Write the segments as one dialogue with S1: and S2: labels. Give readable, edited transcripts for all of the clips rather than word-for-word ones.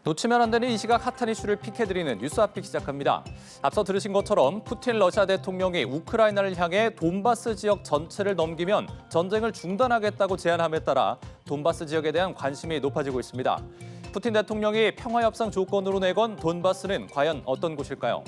S1: 놓치면 안 되는 이 시각 핫한 이슈를 픽해드리는 뉴스 앞픽 시작합니다. 앞서 들으신 것처럼 푸틴 러시아 대통령이 우크라이나를 향해 돈바스 지역 전체를 넘기면 전쟁을 중단하겠다고 제안함에 따라 돈바스 지역에 대한 관심이 높아지고 있습니다. 푸틴 대통령이 평화협상 조건으로 내건 돈바스는 과연 어떤 곳일까요?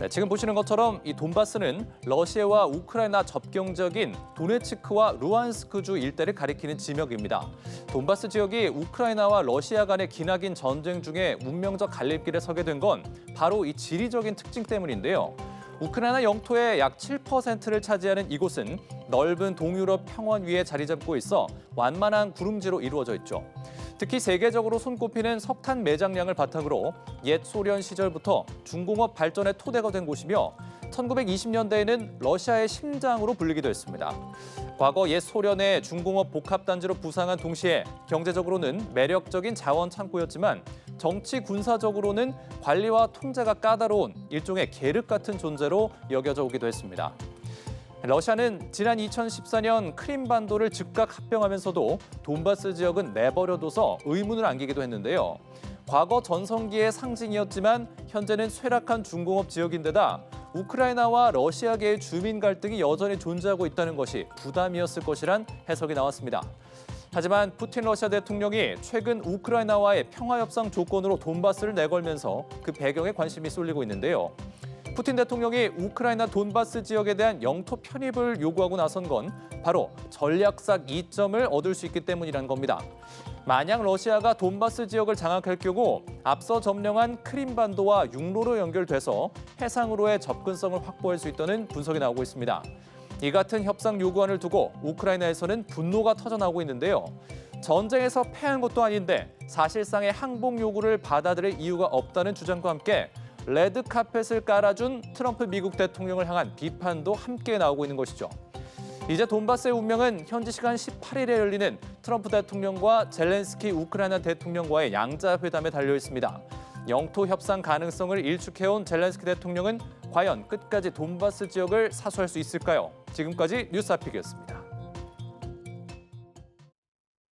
S1: 지금 보시는 것처럼 이 돈바스는 러시아와 우크라이나 접경 지역인 도네츠크와 루안스크주 일대를 가리키는 지역입니다. 돈바스 지역이 우크라이나와 러시아 간의 기나긴 전쟁 중에 운명적 갈림길에 서게 된 건 바로 이 지리적인 특징 때문인데요. 우크라이나 영토의 약 7%를 차지하는 이곳은 넓은 동유럽 평원 위에 자리 잡고 있어 완만한 구름지로 이루어져 있죠. 특히 세계적으로 손꼽히는 석탄 매장량을 바탕으로 옛 소련 시절부터 중공업 발전의 토대가 된 곳이며 1920년대에는 러시아의 심장으로 불리기도 했습니다. 과거 옛 소련의 중공업 복합단지로 부상한 동시에 경제적으로는 매력적인 자원 창고였지만 정치 군사적으로는 관리와 통제가 까다로운 일종의 계륵 같은 존재로 여겨져 오기도 했습니다. 러시아는 지난 2014년 크림반도를 즉각 합병하면서도 돈바스 지역은 내버려둬서 의문을 안기기도 했는데요. 과거 전성기의 상징이었지만 현재는 쇠락한 중공업 지역인데다 우크라이나와 러시아계의 주민 갈등이 여전히 존재하고 있다는 것이 부담이었을 것이란 해석이 나왔습니다. 하지만 푸틴 러시아 대통령이 최근 우크라이나와의 평화협상 조건으로 돈바스를 내걸면서 그 배경에 관심이 쏠리고 있는데요. 푸틴 대통령이 우크라이나 돈바스 지역에 대한 영토 편입을 요구하고 나선 건 바로 전략적 이점을 얻을 수 있기 때문이란 겁니다. 만약 러시아가 돈바스 지역을 장악할 경우 앞서 점령한 크림반도와 육로로 연결돼서 해상으로의 접근성을 확보할 수 있다는 분석이 나오고 있습니다. 이 같은 협상 요구안을 두고 우크라이나에서는 분노가 터져나오고 있는데요. 전쟁에서 패한 것도 아닌데 사실상의 항복 요구를 받아들일 이유가 없다는 주장과 함께 레드카펫을 깔아준 트럼프 미국 대통령을 향한 비판도 함께 나오고 있는 것이죠. 이제 돈바스의 운명은 현지 시간 18일에 열리는 트럼프 대통령과 젤렌스키 우크라이나 대통령과의 양자 회담에 달려 있습니다. 영토 협상 가능성을 일축해온 젤렌스키 대통령은 과연 끝까지 돈바스 지역을 사수할 수 있을까요? 지금까지 뉴스 앞픽이었습니다.